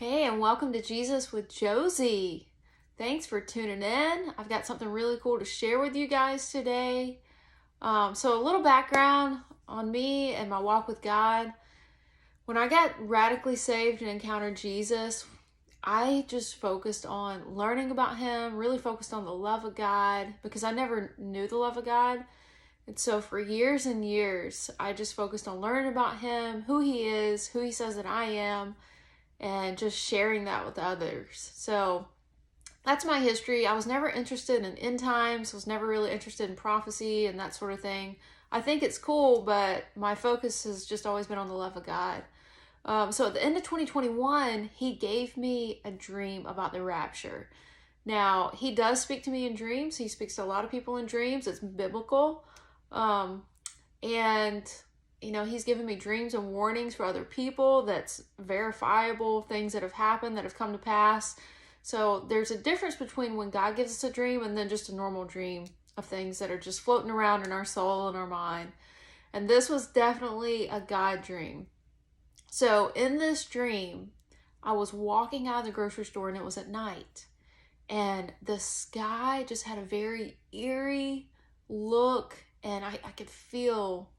Hey, and welcome to Jesus with Josie. Thanks for tuning in. I've got something really cool to share with you guys today. So a little background on me and my walk with God. When I got radically saved and encountered Jesus, I just focused on learning about Him, really focused on the love of God because I never knew the love of God. And so for years and years, I just focused on learning about Him, who He is, who He says that I am, and just sharing that with others. So that's my history. I was never interested in end times, was never really interested in prophecy and that sort of thing. I think it's cool, but my focus has just always been on the love of God. So at the end of 2021, He gave me a dream about the rapture. Now, He does speak to me in dreams. He speaks to a lot of people in dreams. It's biblical. And He's given me dreams and warnings for other people that's verifiable, things that have happened, that have come to pass. So there's a difference between when God gives us a dream and then just a normal dream of things that are just floating around in our soul and our mind. And this was definitely a God dream. So in this dream, I was walking out of the grocery store and it was at night. And the sky just had a very eerie look, and I could feel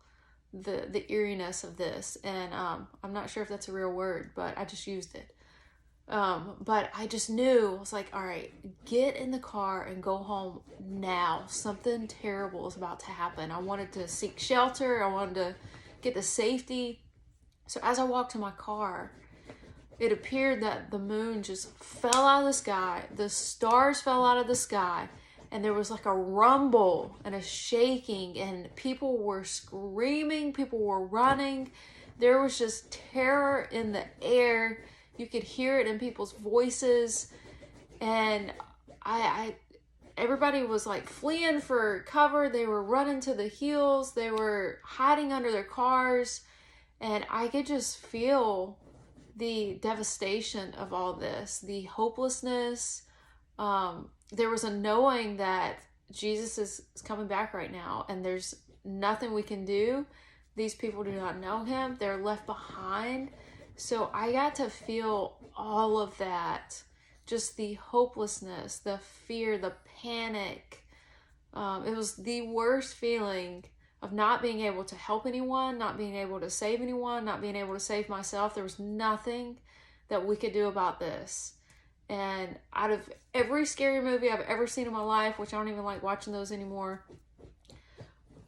the eeriness of this, and I'm not sure if that's a real word, but I just used it. But I just knew, I was like, all right, get in the car and go home now. Something terrible is about to happen. I wanted to seek shelter. I wanted to get to safety. So as I walked to my car, it appeared that the moon just fell out of the sky. The stars fell out of the sky. And there was like a rumble and a shaking, and people were screaming, people were running. There was just terror in the air. You could hear it in people's voices. And everybody was like fleeing for cover. They were running to the hills. They were hiding under their cars. And I could just feel the devastation of all this, the hopelessness. There was a knowing that Jesus is coming back right now, and there's nothing we can do. These people do not know Him. They're left behind. So I got to feel all of that, just the hopelessness, the fear, the panic. It was the worst feeling of not being able to help anyone, not being able to save anyone, not being able to save myself. There was nothing that we could do about this. And out of every scary movie I've ever seen in my life, which I don't even like watching those anymore,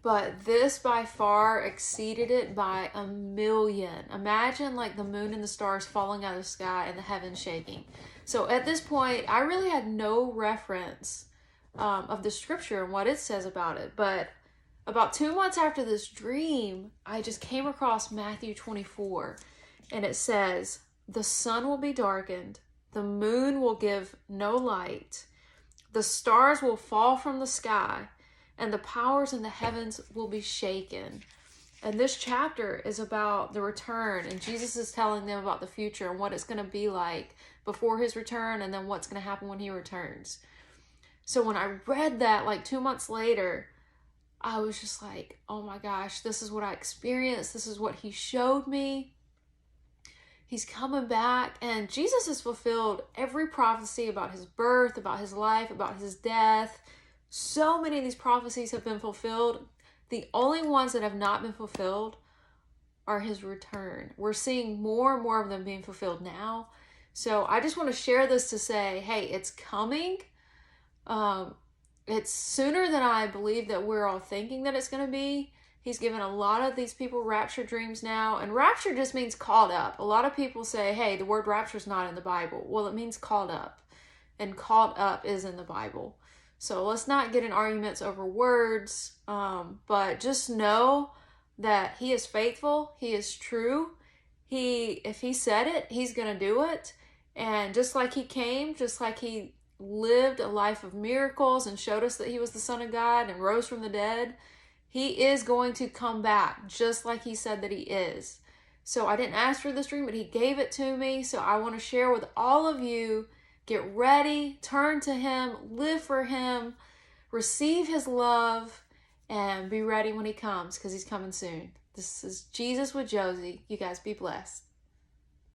but this by far exceeded it by 1,000,000. Imagine like the moon and the stars falling out of the sky and the heavens shaking. So at this point, I really had no reference of the scripture and what it says about it. But about 2 months after this dream, I just came across Matthew 24, and it says, "The sun will be darkened, the moon will give no light, the stars will fall from the sky, and the powers in the heavens will be shaken." And this chapter is about the return, and Jesus is telling them about the future and what it's going to be like before His return, and then what's going to happen when He returns. So when I read that like 2 months later, I was just like, oh my gosh, this is what I experienced. This is what He showed me. He's coming back, and Jesus has fulfilled every prophecy about His birth, about His life, about His death. So many of these prophecies have been fulfilled. The only ones that have not been fulfilled are His return. We're seeing more and more of them being fulfilled now. So I just want to share this to say, hey, it's coming. It's sooner than I believe that we're all thinking that it's going to be. He's given a lot of these people rapture dreams now. And rapture just means called up. A lot of people say, hey, the word rapture is not in the Bible. Well, it means called up. And called up is in the Bible. So let's not get in arguments over words. But just know that He is faithful. He is true. If He said it, He's going to do it. And just like He came, just like He lived a life of miracles and showed us that He was the Son of God and rose from the dead, He is going to come back just like He said that He is. So I didn't ask for this dream, but He gave it to me. So I want to share with all of you. Get ready, turn to Him, live for Him, receive His love, and be ready when He comes, because He's coming soon. This is Jesus with Josie. You guys be blessed.